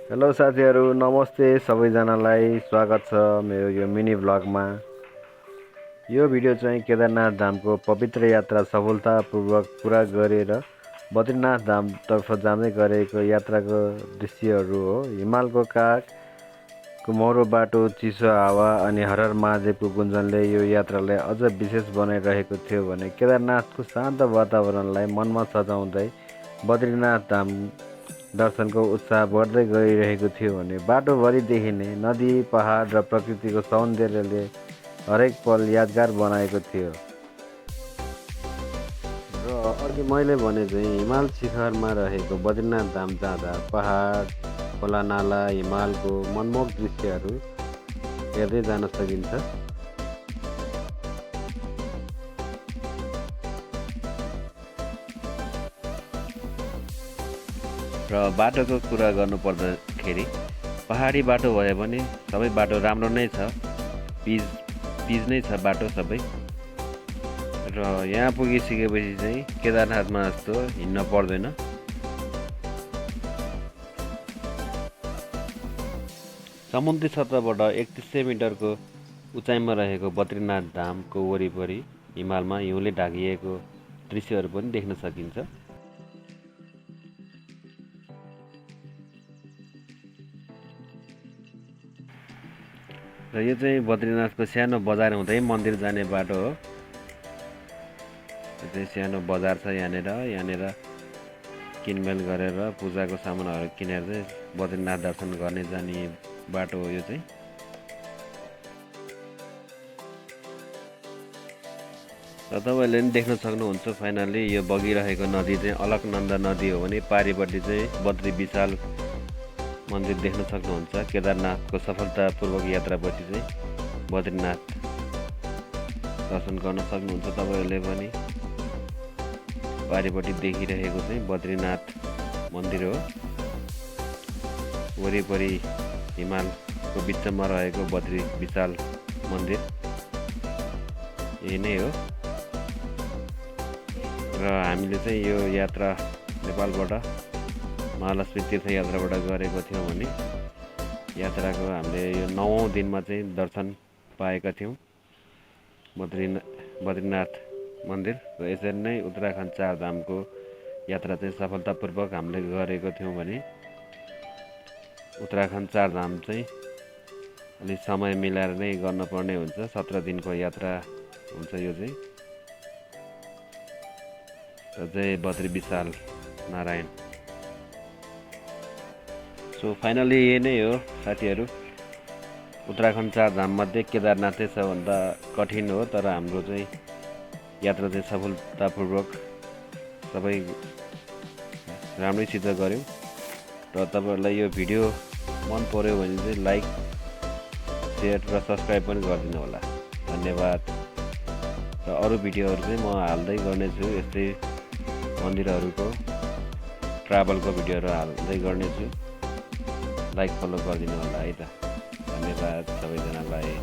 Hello साथीहरू, नमस्ते सबैजनालाई। स्वागत छ मेरो यो मिनी भ्लगमा। यो भिडियो चाहिँ केदारनाथ धामको पवित्र यात्रा सफलतापूर्वक पुरा गरेर बद्रीनाथ धामतर्फ जाँदै गरेको यात्राको दृश्यहरू हो। हिमालको काग, कुमौरो बाटो, चिसो हावा अनि हर हर महादेवको गुन्जनले यो यात्रालाई अझ विशेष बनाइरहेको थियो भने केदारनाथको शान्त वातावरणलाई मनमा सजाउँदै बद्रीनाथ धाम दर्शनको उत्साह बढ्दै गइरहेको थियो भने बाटोभरि देखिने नदी, पहाड र प्रकृतिको सौन्दर्यले हरेक पल यादगार बनाएको थियो। र अघि मैले भने चाहिँ हिमाल शिखरमा रहेको बद्रीनाथ धाम जाँदा पहाड, खोलानाला, हिमालको मनमोहक दृश्यहरू हेर्दै जान सकिन्छ। र बाटोको कुरा गर्नुपर्दाखेरि पहाडी बाटो भए पनि सबै बाटो राम्रो नै छ, पिच नै छ बाटो सबै। र यहाँ पुगिसकेपछि चाहिँ केदारनाथमा जस्तो हिँड्न पर्दैन। समुद्री सतहबाट 3100 मिटरको उचाइमा रहेको बद्रीनाथ धामको वरिपरि हिमालमा हिउँले ढाकिएको दृश्यहरू पनि देख्न सकिन्छ। र यो चाहिँ बद्रीनाथको सानो बजार हुँदै मन्दिर जाने बाटो हो। यो चाहिँ सानो बजार छ यहाँनिर किनमेल गरेर पूजाको सामानहरू किनेर चाहिँ बद्रीनाथ दर्शन गर्ने जाने बाटो हो यो चाहिँ। र तपाईँहरूले पनि देख्न सक्नुहुन्छ फाइनली यो बगिरहेको नदी चाहिँ अलकनन्दा नदी हो भने पारिपट्टि चाहिँ बद्री विशाल मन्दिर देख्न सक्नुहुन्छ। केदारनाथको सफलतापूर्वक यात्रापछि चाहिँ बद्रीनाथ दर्शन गर्न सक्नुहुन्छ तपाईँहरूले पनि। पारिपट्टि देखिरहेको चाहिँ बद्रीनाथ मन्दिर हो। वरिपरि हिमालको बिचमा रहेको बद्री विशाल मन्दिर यही नै हो। र हामीले चाहिँ यो यात्रा नेपालबाट महालक्ष्मी तीर्थयात्राबाट गरेको थियौँ भने यात्राको हामीले यो 9औं दिनमा चाहिँ दर्शन पाएका थियौँ बद्रीनाथ मन्दिर। र यसरी नै उत्तराखण्ड 4 धामको यात्रा चाहिँ सफलतापूर्वक हामीले गरेको थियौँ भने उत्तराखण्ड 4 धाम चाहिँ अलिक समय मिलाएर नै गर्नुपर्ने हुन्छ। 17 दिनको यात्रा हुन्छ यो चाहिँ। र जय बद्री विशाल नारायण। सो फाइनली यही नै हो साथीहरू। उत्तराखण्ड 4 धाममध्ये केदारनाथ चाहिँ सबभन्दा कठिन हो, तर हाम्रो चाहिँ यात्रा चाहिँ सफलतापूर्वक सबै राम्रैसित गऱ्यौँ। र तपाईँहरूलाई यो भिडियो मन पर्यो भने चाहिँ लाइक, सेयर र सब्सक्राइब पनि गरिदिनु होला। धन्यवाद। र अरू भिडियोहरू चाहिँ म हाल्दै गर्नेछु, यस्तै मन्दिरहरूको ट्राभलको भिडियोहरू हाल्दै गर्नेछु। लाइक फलो गरिदिनु होला है त। धन्यवाद सबैजनालाई।